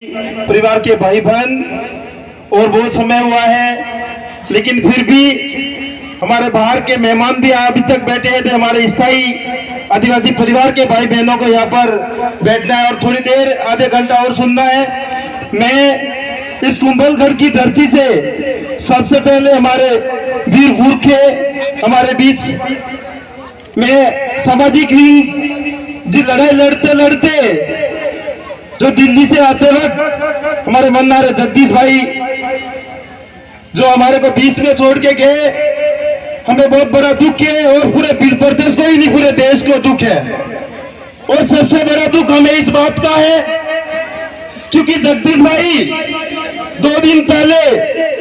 परिवार के भाई बहन और बहुत समय हुआ है, लेकिन फिर भी हमारे बाहर के मेहमान भी अभी तक बैठे हैं। तो हमारे स्थायी आदिवासी परिवार के भाई बहनों को यहाँ पर बैठना है और थोड़ी देर आधे घंटा और सुनना है। मैं इस कुंभलगढ़ की धरती से सबसे पहले हमारे वीर पुरखे हमारे बीच में सामाजिक जी लड़ाई लड़ते लड़ते जो दिल्ली से आते वक्त हमारे मन्नारे जगदीश भाई जो हमारे को बीच में छोड़ के गए, हमें बहुत बड़ा दुख है और पूरे प्रदेश को ही नहीं पूरे देश को दुख है। और सबसे बड़ा दुख हमें इस बात का है क्योंकि जगदीश भाई 2 दिन पहले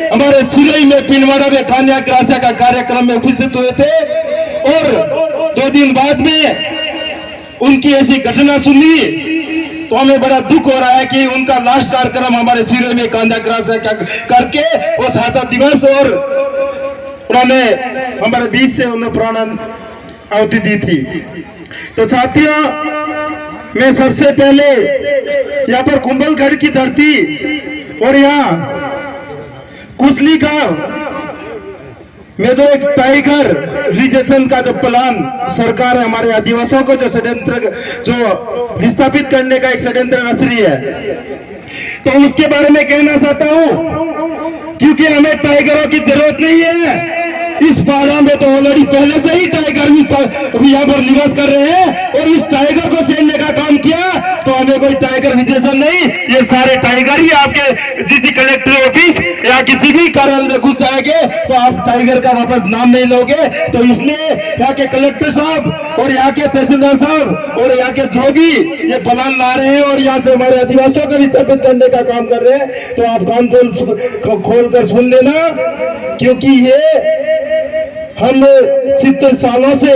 हमारे सिरोही में पिनवाड़ा में कान्या क्रासा का कार्यक्रम में उपस्थित हुए थे और 2 दिन बाद में उनकी ऐसी घटना सुनी तो हमें बड़ा दुख हो रहा है कि उनका लास्ट कार्यक्रम हमारे सिरोही में कान्या क्रासा करके वो 7 दिवस और उन्होंने हमारे बीच से उन्होंने प्राण आहुति दी थी। तो साथियों, मैं सबसे पहले यहाँ पर कुंभलगढ़ की धरती और यहाँ कुसली गांव में जो एक टाइगर रिजर्वेशन का जो प्लान सरकार है हमारे आदिवासियों को जो षड्यंत्र जो विस्थापित करने का एक षड्यंत्र रच रही है, तो उसके बारे में कहना चाहता हूँ क्योंकि हमें टाइगरों की जरूरत नहीं है। इस पारा में तो ऑलरेडी पहले से ही टाइगर यहाँ पर निवास कर रहे हैं और इस टाइगर को छेड़ने का काम किया तो हमें कोई टाइगर विजेशन नहीं। ये सारे टाइगर ही आपके जिस कलेक्टर ऑफिस या किसी भी कार्यालय में घुस जाएंगे तो आप टाइगर का वापस नाम नहीं लोगे। तो इसलिए यहाँ के कलेक्टर साहब और यहाँ के तहसीलदार साहब और यहाँ के जोगी ये प्लान ला रहे हैं और यहाँ से हमारे आदिवासियों को विस्थापित करने का काम कर रहे हैं। तो आप कान खोल कर सुन लेना, क्योंकि ये हम 70 सालों से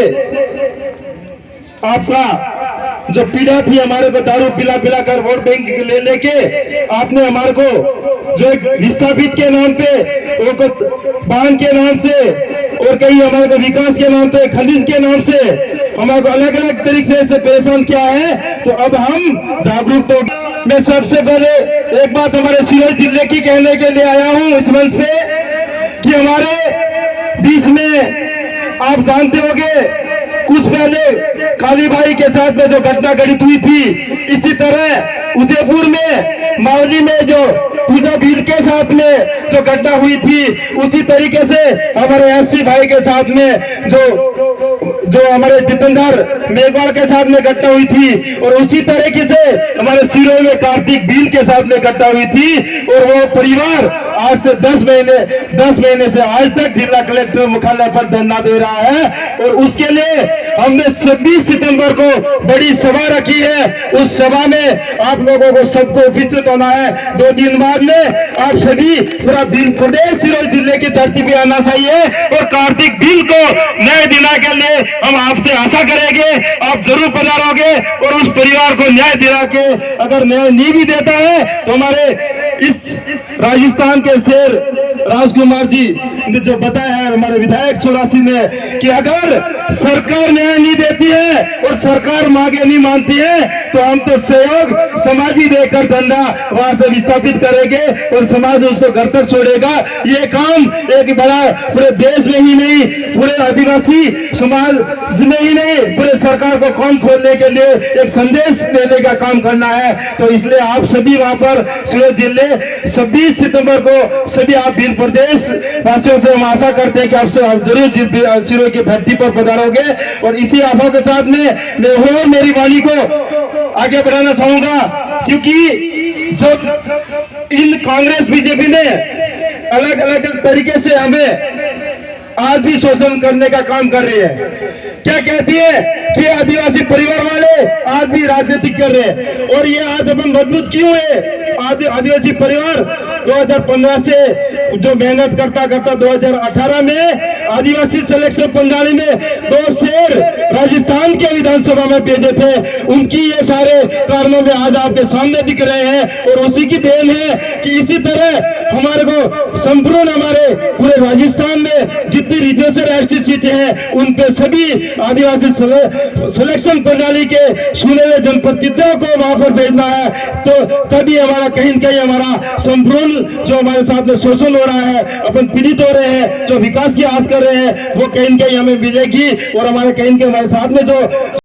आपका जो पीड़ा थी हमारे को दारू पिला पिला कर वोट बैंक ले लेके आपने हमारे को जो एक विस्थापित के नाम पे वो बांध के नाम से और कहीं हमारे को विकास के नाम पे खनिज के नाम से हमारे को अलग अलग तरीके से परेशान किया है। तो अब हम जागरूक हो। मैं सबसे पहले एक बात हमारे सिरोही जिले की कहने के लिए आया हूँ इस मंच पे कि हमारे बीच में आप जानते होंगे कुछ पहले काली भाई के साथ में जो घटना घटित हुई थी, इसी तरह उदयपुर में मावली में जो पूजा भील के साथ में जो घटना हुई थी, उसी तरीके से हमारे एससी भाई के साथ में जो हमारे जितेंद्र मेघवाल के साथ में घटना हुई थी और उसी तरीके से हमारे सिरोही में कार्तिक भील के साथ में घटना हुई थी। और वो परिवार आज से 10 महीने से आज तक जिला कलेक्टर मुख्यालय पर धरना दे रहा है और उसके लिए हमने 26 सितंबर को बड़ी सभा रखी है। उस सभा में आप लोगों को सबको उपस्थित होना है। 2 दिन बाद में आप सभी पूरा प्रदेश सिरोही जिले की धरती पे आना चाहिए और कार्तिक भील को न्याय दिलाने के लिए हम आपसे आशा करेंगे आप जरूर पधारोगे और उस परिवार को न्याय दिला के अगर न्याय नहीं भी देता है तो हमारे इस राजस्थान के शेर राजकुमार जी ने जो बताया है हमारे विधायक 84 में कि अगर सरकार न्याय नहीं देती है और सरकार मांगे नहीं मानती है तो हम तो सहयोग समाज भी देकर धंधा वहां से विस्थापित करेंगे और समाज उसको घर तक छोड़ेगा। ये काम एक बड़ा पूरे देश में ही नहीं पूरे आदिवासी समाज में ही नहीं पूरे सरकार को कान खोलने के लिए एक संदेश देने का काम करना है। तो इसलिए आप सभी वहां पर सिरोही जिले 26 सितंबर को सभी आप भील प्रदेश वासियों से हम आशा करते हैं कि आप जरूर सिरोही की धरती पर पधारोगे और इसी आशा के साथ में मैं और मेरी वाणी को आगे बढ़ाना चाहूंगा, क्योंकि जब इन कांग्रेस बीजेपी ने अलग अलग तरीके से हमें आज भी शोषण करने का काम कर रही है। क्या कहती है कि आदिवासी परिवार वाले आज भी राजनीति कर रहे हैं और ये आज अपन मजबूत क्यों है? आदिवासी परिवार 2015 से जो मेहनत करता 2018 में आदिवासी सिलेक्शन प्रणाली में 2 शेर राजस्थान के विधानसभा में भेजे थे, उनकी ये सारे कारणों में आज आपके सामने दिख रहे हैं। और उसी की देन है कि इसी तरह हमारे को संपूर्ण हमारे पूरे राजस्थान में जितनी रीजनल राष्ट्रीय सीटें हैं उन पे सभी आदिवासी सिलेक्शन प्रणाली के चुने हुए जनप्रतिनिधियों को वहां पर भेजना है, तो तभी हमारा कहीं न कहीं हमारा संपूर्ण जो हमारे साथ में शोषण हो रहा है, अपन पीड़ित हो रहे हैं, जो विकास की आस कर रहे हैं, वो कहीं न कहीं हमें मिलेगी। और हमारे कहीं न कहीं हमारे साथ में जो